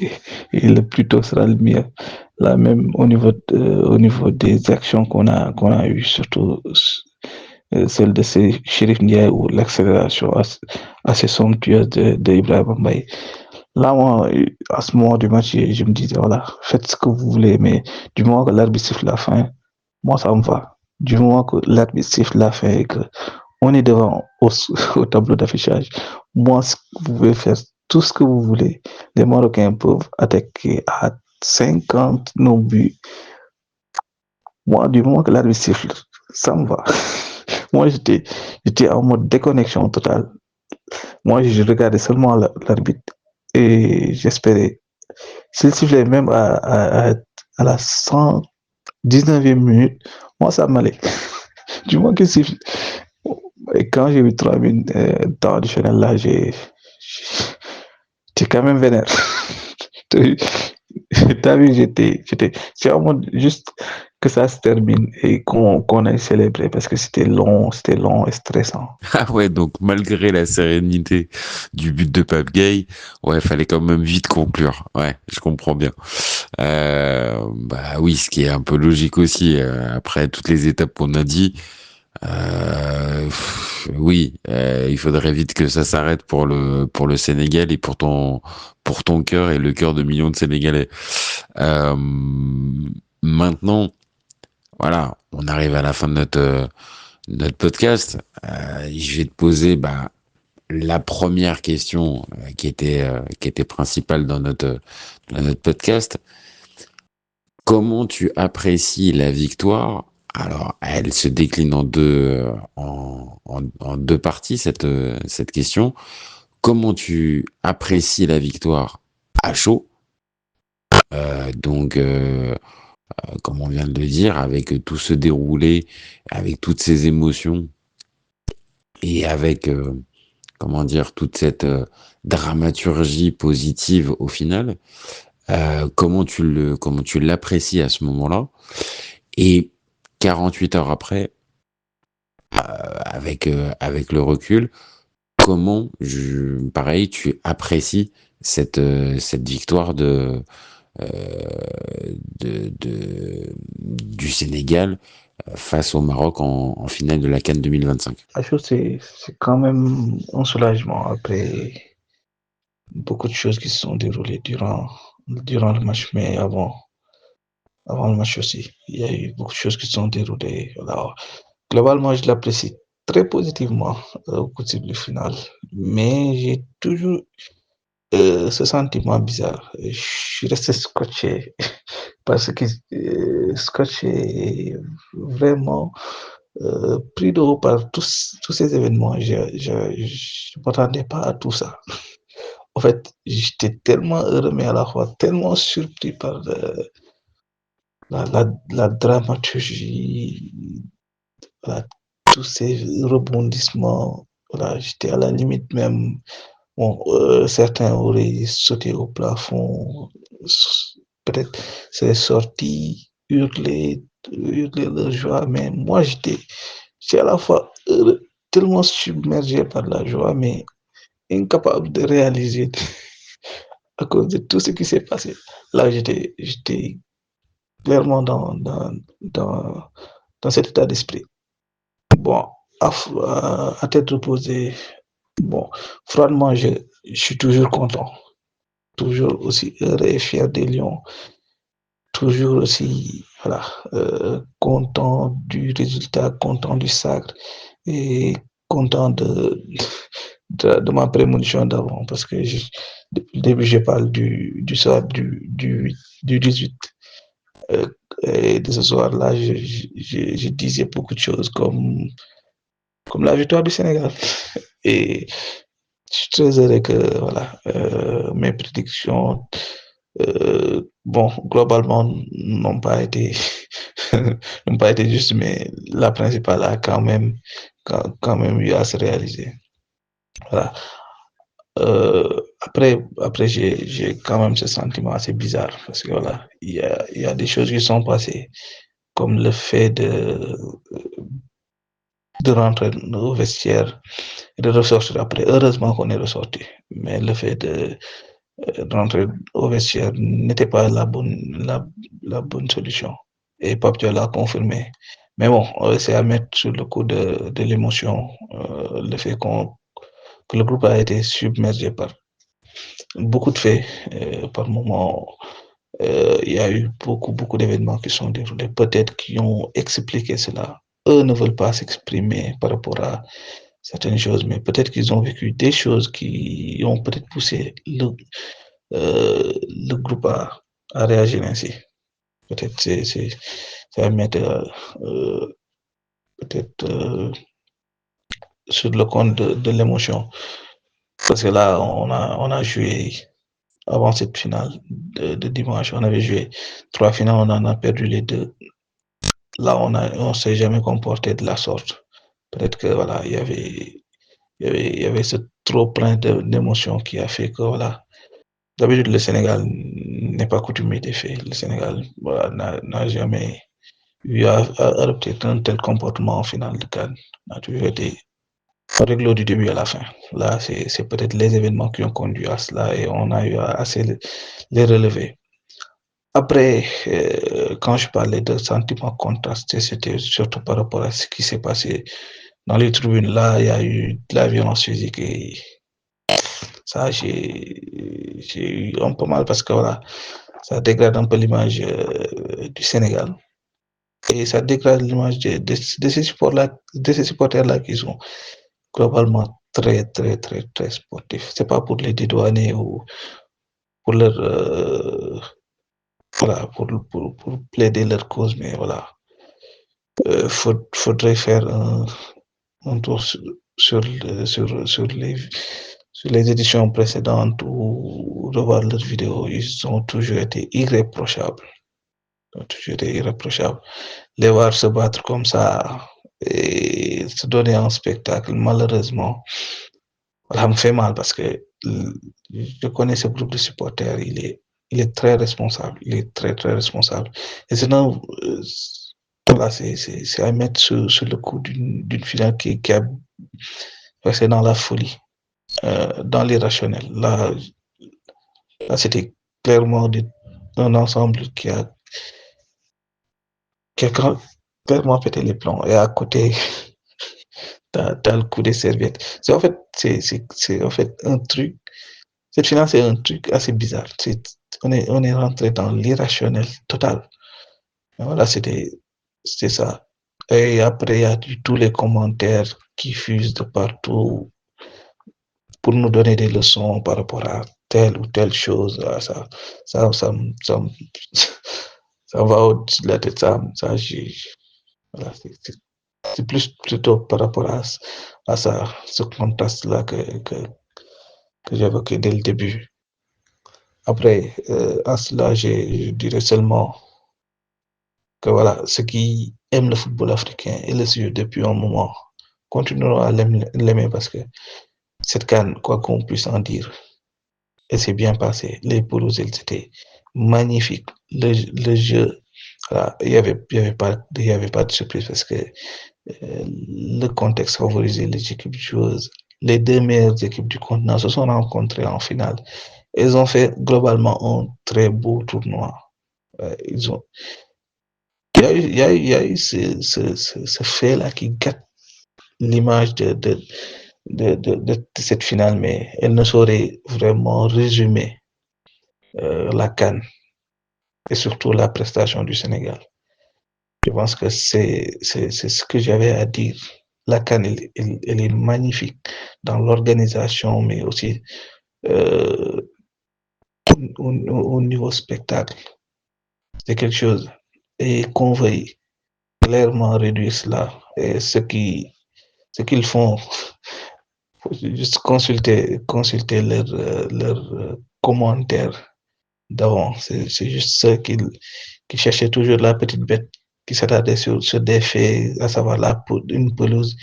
Et, et le plus tôt sera le mieux. Là, même au niveau des actions qu'on a eues, surtout celle de ces Chérif Ndiaye ou l'accélération assez somptueuse de Ibrahima Mbaye. Là, moi, à ce moment du match, je me disais, voilà, faites ce que vous voulez, mais du moment que l'arbitre siffle la fin, moi, ça me va. Du moment que l'arbitre siffle la fin et que on est devant au tableau d'affichage, moi, vous pouvez faire tout ce que vous voulez. Les Marocains peuvent attaquer à 50 nos buts. Moi, du moment que l'arbitre siffle, ça me va. Moi, j'étais en mode déconnexion totale. Moi, je regardais seulement l'arbitre et j'espérais. S'il sifflait même à la 119e minute, moi, ça m'allait. Du moment qu'il siffle. Et quand j'ai eu 3 minutes temps additionnel, là, j'étais quand même vénère. T'as vu, j'étais en mode juste que ça se termine et qu'on aille célébrer parce que c'était long et stressant. Ah ouais, donc malgré la sérénité du but de Pape Gueye, ouais, fallait quand même vite conclure. Ouais, je comprends bien. Bah oui, ce qui est un peu logique aussi, après toutes les étapes qu'on a dit. Oui, il faudrait vite que ça s'arrête pour le Sénégal et pour ton cœur et le cœur de millions de Sénégalais. Euh, Maintenant, voilà, on arrive à la fin de notre podcast. Je vais te poser la première question qui était principale dans notre podcast. Comment tu apprécies la victoire? Alors, elle se décline en deux parties, cette question. Comment tu apprécies la victoire à chaud? Donc, comme on vient de le dire, avec tout ce déroulé, avec toutes ces émotions et avec, comment dire, toute cette dramaturgie positive au final, comment tu l'apprécies à ce moment-là? Et 48 heures après, avec le recul, pareil, tu apprécies cette victoire du Sénégal face au Maroc en finale de la CAN 2025. La chose, c'est quand même un soulagement après beaucoup de choses qui se sont déroulées durant le match, mais avant le match aussi. Il y a eu beaucoup de choses qui se sont déroulées. Voilà. Globalement, je l'apprécie très positivement au coup de sifflet final, mais j'ai toujours ce sentiment bizarre. Je suis resté scotché parce que scotché vraiment pris de haut par tous ces événements. Je ne m'attendais pas à tout ça. En fait, j'étais tellement heureux, mais à la fois tellement surpris par la dramaturgie, voilà, tous ces rebondissements. Voilà, j'étais à la limite même. Bon, certains auraient sauté au plafond, peut-être c'est sorti, hurler de joie, mais moi j'étais à la fois heureux, tellement submergé par la joie, mais incapable de réaliser à cause de tout ce qui s'est passé. Là, j'étais clairement dans cet état d'esprit. Bon, à tête reposée, bon, froidement, je suis toujours content, toujours aussi heureux et fier des Lions, toujours aussi voilà, content du résultat, content du sacre et content de ma prémonition d'avant parce que depuis le début, je parle du soir du 18. Et de ce soir-là, je disais beaucoup de choses comme la victoire du Sénégal. Et je suis très heureux que voilà, mes prédictions, bon, globalement, n'ont pas été justes, mais la principale a quand même eu à se réaliser. Voilà. Après j'ai quand même ce sentiment assez bizarre parce que voilà, il y a des choses qui sont passées, comme le fait de rentrer au vestiaire et de ressortir après. Heureusement qu'on est ressorti, mais le fait de rentrer au vestiaire n'était pas la bonne solution. Et Pape Diop l'a confirmé. Mais bon, c'est à mettre sur le coup de l'émotion, le fait que le groupe a été submergé par beaucoup de faits. Par moment, il y a eu beaucoup d'événements qui sont déroulés, peut-être qui ont expliqué cela. Eux ne veulent pas s'exprimer par rapport à certaines choses, mais peut-être qu'ils ont vécu des choses qui ont peut-être poussé le groupe à réagir ainsi. Peut-être c'est à mettre peut-être sur le compte de l'émotion. Parce que là, on a joué avant cette finale de dimanche, on avait joué 3 finales, on en a perdu les 2. Là, on s'est jamais comporté de la sorte. Peut-être que voilà, il y avait ce trop plein d'émotions qui a fait que voilà. D'habitude, le Sénégal n'est pas coutumier des faits. Le Sénégal voilà, n'a jamais eu à adopter un tel comportement en finale de CAN. A toujours été réglo du début à la fin. Là, c'est peut-être les événements qui ont conduit à cela et on a eu à assez les relever. Après, quand je parlais de sentiments contrastés, c'était surtout par rapport à ce qui s'est passé dans les tribunes. Là, il y a eu de la violence physique et ça, j'ai eu un peu mal parce que voilà, ça dégrade un peu l'image du Sénégal. Et ça dégrade l'image de ces supporters-là qui sont globalement très sportifs. C'est pas pour les dédouaner ou pour leur, voilà, pour plaider leur cause, mais voilà. Faudrait faire un tour sur les éditions précédentes ou revoir leurs vidéos. Ils ont toujours été irréprochables. Ils ont toujours été irréprochables. Les voir se battre comme ça et se donner un spectacle, malheureusement, ça me fait mal parce que je connais ce groupe de supporters, il est très responsable, il est très, très responsable. Et sinon, voilà, c'est à mettre sur le coup d'une finale qui a versé dans la folie, dans l'irrationnel. Là c'était clairement un ensemble qui a clairement pété les plombs. Et à côté, t'as le coup des serviettes. C'est en fait un truc. Cette finale, c'est un truc assez bizarre. On est rentré dans l'irrationnel total. Et voilà, c'était ça. Et après, il y a tous les commentaires qui fusent de partout pour nous donner des leçons par rapport à telle ou telle chose. Ça, ça, ça, ça va au-delà de ça. Voilà, c'est plus plutôt par rapport à ça, ce contraste-là que j'évoquais dès le début. Après, à cela, je dirais seulement que voilà, ceux qui aiment le football africain et le suivent depuis un moment continueront à l'aimer parce que cette CAN, quoi qu'on puisse en dire, elle s'est bien passée. Les pelouses, elles étaient magnifiques. Le jeu, voilà, il y avait pas de surprise parce que le contexte favorisait les équipes joueuses. Les deux meilleures équipes du continent se sont rencontrées en finale. Ils ont fait globalement un très beau tournoi. Ils ont, il y a eu ce fait-là qui gâte l'image de cette finale, mais elle ne saurait vraiment résumer la CAN et surtout la prestation du Sénégal. Je pense que c'est ce que j'avais à dire. La CAN, elle est magnifique dans l'organisation, mais aussi euh, au niveau spectacle. C'est quelque chose. Et qu'on veuille clairement réduire cela. Et ce qu'ils font, faut juste consulter leurs commentaires d'avant. C'est juste ceux qui cherchaient toujours la petite bête qui s'attardait sur des faits, à savoir une pelouse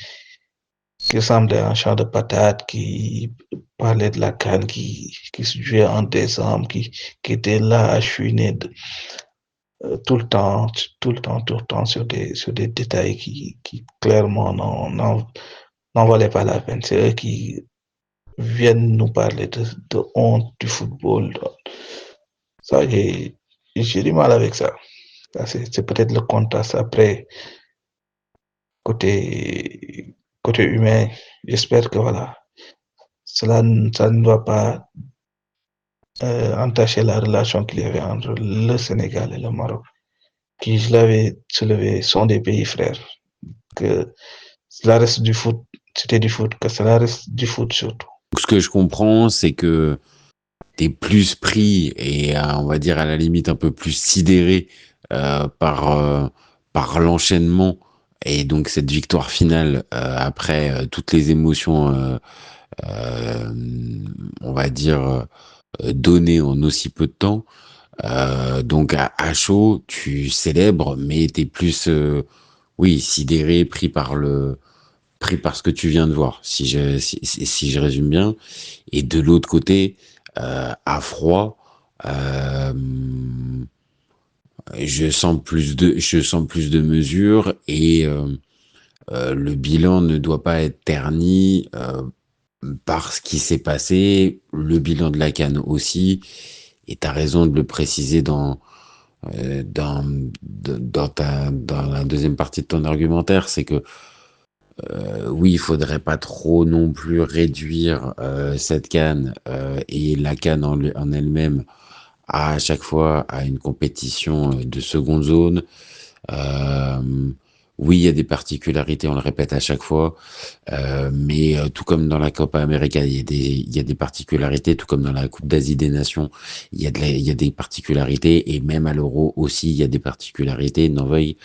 qui ressemblait à un champ de patates, qui parlait de la CAN, qui se jouait en décembre, qui était là à chouiner tout le temps, tout le temps sur des détails qui clairement n'en valaient pas la peine. C'est eux qui viennent nous parler de honte du football. Ça, j'ai du mal avec ça. C'est peut-être le contraste après, côté humain. J'espère que voilà, ça ne doit pas entacher la relation qu'il y avait entre le Sénégal et le Maroc, qui, je l'avais soulevé, sont des pays frères. Que cela reste du foot, c'était du foot, que cela reste du foot surtout. Ce que je comprends, c'est que t'es plus pris et on va dire à la limite un peu plus sidéré par l'enchaînement et donc cette victoire finale après toutes les émotions, euh, on va dire données en aussi peu de temps. Donc à chaud, tu célèbres, mais t'es plus, oui, sidéré, pris par ce que tu viens de voir, si je résume bien. Et de l'autre côté, à froid, euh, je sens plus de mesures et le bilan ne doit pas être terni par ce qui s'est passé, le bilan de la CAN aussi. Et tu as raison de le préciser euh, dans, dans la deuxième partie de ton argumentaire, c'est que oui, il faudrait pas trop non plus réduire cette CAN et la CAN en elle-même à chaque fois à une compétition de seconde zone. Euh, oui, il y a des particularités, on le répète à chaque fois, mais tout comme dans la Copa América, il y a des particularités, tout comme dans la Coupe d'Asie des Nations, il y a des particularités, et même à l'Euro aussi, il y a des particularités. N'en veuille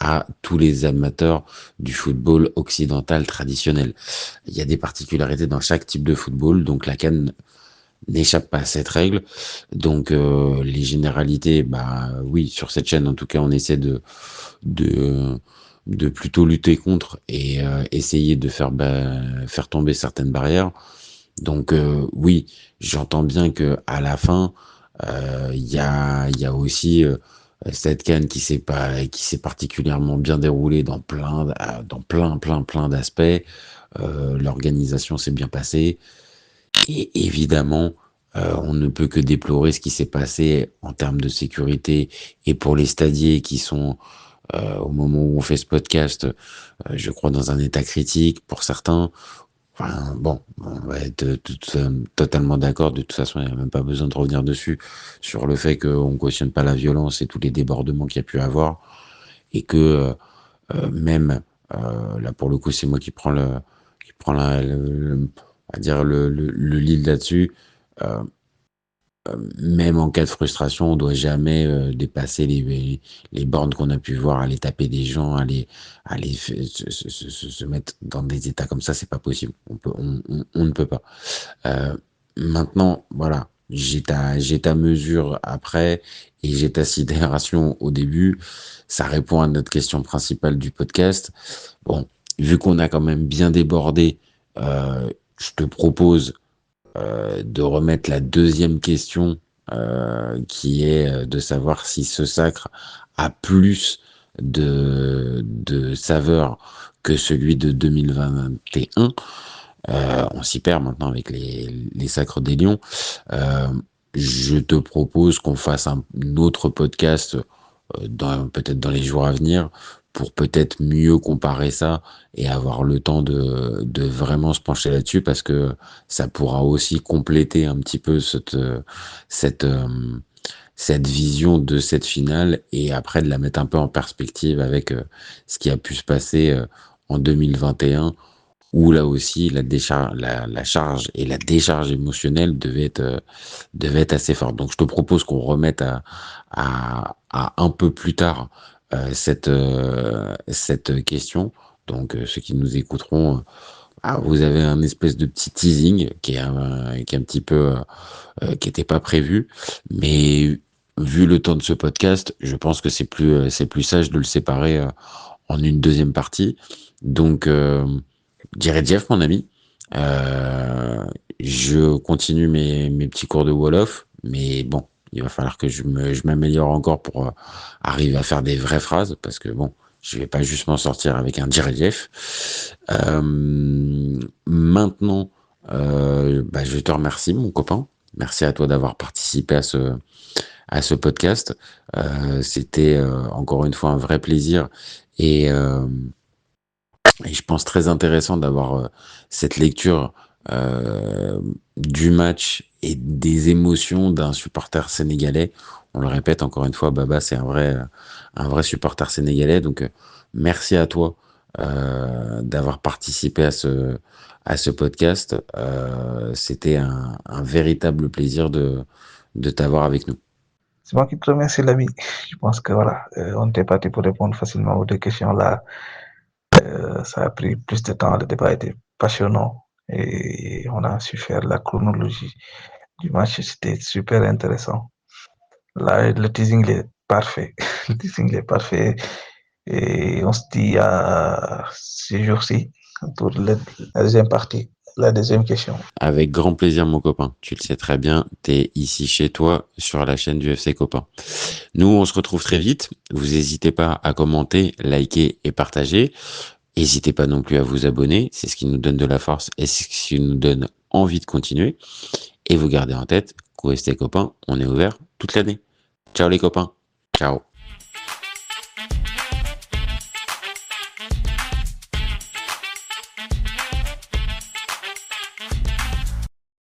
à tous les amateurs du football occidental traditionnel. Il y a des particularités dans chaque type de football, donc la CAN n'échappe pas à cette règle. Donc les généralités, bah oui, sur cette chaîne en tout cas, on essaie de de plutôt lutter contre et essayer de faire tomber certaines barrières. Donc oui, j'entends bien que à la fin, il y a aussi cette CAN qui s'est particulièrement bien déroulée dans plein d'aspects. L'organisation s'est bien passée. Et évidemment, on ne peut que déplorer ce qui s'est passé en termes de sécurité et pour les stadiers qui sont, au moment où on fait ce podcast, je crois dans un état critique pour certains. Enfin, bon, on va être totalement d'accord. De toute façon, il n'y a même pas besoin de revenir dessus, sur le fait qu'on ne cautionne pas la violence et tous les débordements qu'il y a pu avoir. Et que même, là pour le coup, c'est moi qui prend on va dire le lead là-dessus. Euh, Même en cas de frustration, on doit jamais dépasser les bornes qu'on a pu voir, aller taper des gens, se mettre dans des états comme ça, c'est pas possible. On ne peut pas. Euh, Maintenant, voilà, j'ai ta mesure après et j'ai ta sidération au début. Ça répond à notre question principale du podcast. Bon, vu qu'on a quand même bien débordé, je te propose de remettre la deuxième question, qui est de savoir si ce sacre a plus de saveur que celui de 2021. On s'y perd maintenant avec les sacres des lions. Euh, je te propose qu'on fasse un autre podcast peut-être dans les jours à venir pour peut-être mieux comparer ça et avoir le temps de vraiment se pencher là-dessus parce que ça pourra aussi compléter un petit peu cette, euh, cette vision de cette finale et après de la mettre un peu en perspective avec ce qui a pu se passer en 2021 où là aussi la charge et la décharge émotionnelle devait être assez forte. Donc je te propose qu'on remette à un peu plus tard cette question. Donc ceux qui nous écouteront, vous avez un espèce de petit teasing qui est un petit peu qui n'était pas prévu, mais vu le temps de ce podcast, je pense que c'est plus sage de le séparer en une deuxième partie. Donc je dirais Jeff, mon ami. Euh, je continue mes petits cours de Wolof, mais bon, il va falloir que je m'améliore encore pour arriver à faire des vraies phrases, parce que bon, je vais pas juste m'en sortir avec un Jerry Jeff. Maintenant, je te remercie, mon copain. Merci à toi d'avoir participé à ce podcast. C'était encore une fois un vrai plaisir et, euh, et je pense très intéressant d'avoir cette lecture du match et des émotions d'un supporter sénégalais. On le répète encore une fois, Baba, c'est un vrai supporter sénégalais. Donc, merci à toi d'avoir participé à ce podcast. C'était un véritable plaisir de t'avoir avec nous. C'est moi qui te remercie, l'ami. Je pense que voilà, on était parti pour répondre facilement aux deux questions là. Ça a pris plus de temps, le débat était passionnant et on a su faire la chronologie du match, c'était super intéressant. Là, le teasing il est parfait. Le teasing il est parfait et on se dit à ces jours-ci pour la deuxième partie, la deuxième question. Avec grand plaisir, mon copain. Tu le sais très bien, t'es ici chez toi sur la chaîne du FC Copain. Nous, on se retrouve très vite. Vous n'hésitez pas à commenter, liker et partager. N'hésitez pas non plus à vous abonner. C'est ce qui nous donne de la force et c'est ce qui nous donne envie de continuer. Et vous gardez en tête qu'au FC Copain, on est ouvert toute l'année. Ciao les copains. Ciao.